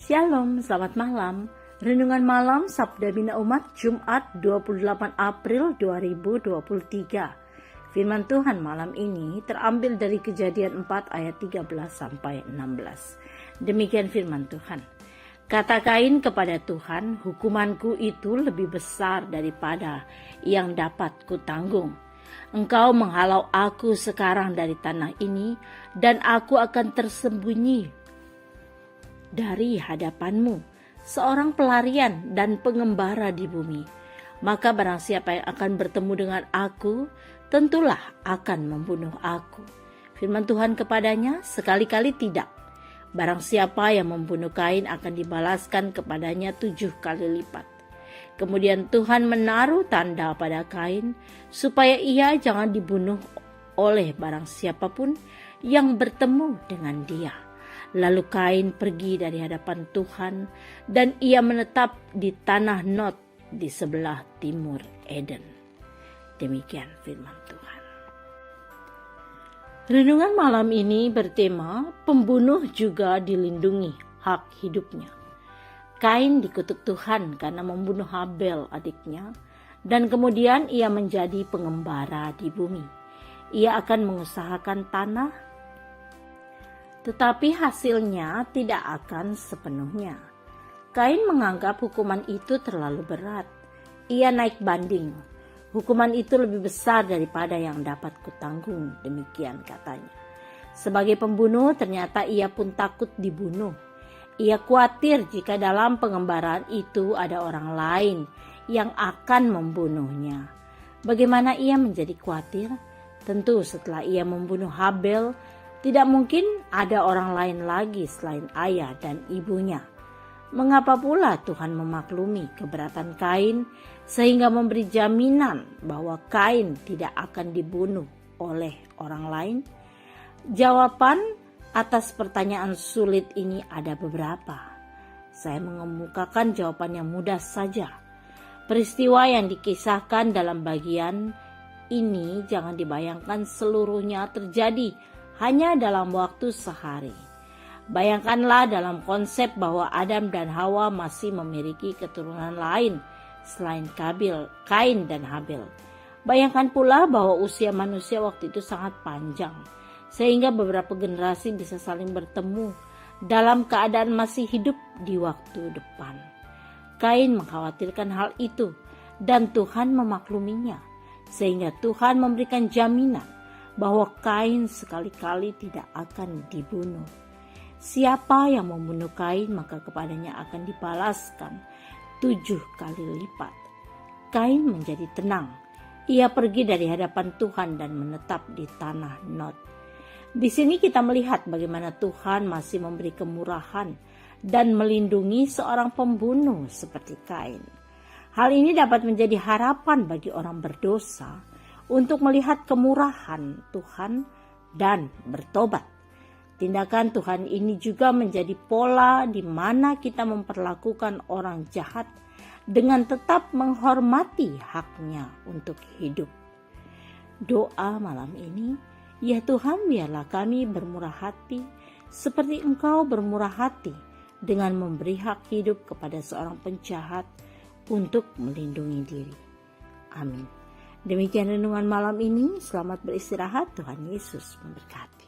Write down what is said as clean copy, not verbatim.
Shalom, selamat malam. Renungan malam Sabda Bina Umat Jumat 28 April 2023. Firman Tuhan malam ini terambil dari Kejadian 4 ayat 13 sampai 16. Demikian firman Tuhan. Kata Kain kepada Tuhan, hukumanku itu lebih besar daripada yang dapat kutanggung. Engkau menghalau aku sekarang dari tanah ini, dan aku akan tersembunyi dari hadapanmu, seorang pelarian dan pengembara di bumi. Maka barang siapa yang akan bertemu dengan aku, tentulah akan membunuh aku. Firman Tuhan kepadanya, sekali-kali tidak. Barang siapa yang membunuh Kain akan dibalaskan kepadanya 7 kali lipat. Kemudian Tuhan menaruh tanda pada Kain, supaya ia jangan dibunuh oleh barang siapapun yang bertemu dengan dia. Lalu Kain pergi dari hadapan Tuhan, dan ia menetap di tanah Nod di sebelah timur Eden. Demikian firman Tuhan. Renungan malam ini bertema, pembunuh juga dilindungi hak hidupnya. Kain dikutuk Tuhan karena membunuh Habel adiknya, dan kemudian ia menjadi pengembara di bumi. Ia akan mengusahakan tanah, tetapi hasilnya tidak akan sepenuhnya. Kain menganggap hukuman itu terlalu berat. Ia naik banding. Hukuman itu lebih besar daripada yang dapat kutanggung, demikian katanya. Sebagai pembunuh, ternyata ia pun takut dibunuh. Ia khawatir jika dalam pengembaraan itu ada orang lain yang akan membunuhnya. Bagaimana ia menjadi khawatir? Tentu setelah ia membunuh Habel, tidak mungkin ada orang lain lagi selain ayah dan ibunya. Mengapa pula Tuhan memaklumi keberatan Kain sehingga memberi jaminan bahwa Kain tidak akan dibunuh oleh orang lain? Jawaban atas pertanyaan sulit ini ada beberapa. Saya mengemukakan jawaban yang mudah saja. Peristiwa yang dikisahkan dalam bagian ini jangan dibayangkan seluruhnya terjadi hanya dalam waktu sehari. Bayangkanlah dalam konsep bahwa Adam dan Hawa masih memiliki keturunan lain selain Kain dan Habel. Bayangkan pula bahwa usia manusia waktu itu sangat panjang, sehingga beberapa generasi bisa saling bertemu dalam keadaan masih hidup di waktu depan. Kain mengkhawatirkan hal itu, dan Tuhan memakluminya, sehingga Tuhan memberikan jaminan bahwa Kain sekali-kali tidak akan dibunuh. Siapa yang membunuh Kain, maka kepadanya akan dibalaskan 7 kali lipat. Kain menjadi tenang. Ia pergi dari hadapan Tuhan dan menetap di tanah Nod. Di sini kita melihat bagaimana Tuhan masih memberi kemurahan dan melindungi seorang pembunuh seperti Kain. Hal ini dapat menjadi harapan bagi orang berdosa untuk melihat kemurahan Tuhan dan bertobat. Tindakan Tuhan ini juga menjadi pola di mana kita memperlakukan orang jahat dengan tetap menghormati haknya untuk hidup. Doa malam ini, ya Tuhan, biarlah kami bermurah hati seperti Engkau bermurah hati dengan memberi hak hidup kepada seorang penjahat untuk melindungi diri. Amin. Demikian renungan malam ini, selamat beristirahat, Tuhan Yesus memberkati.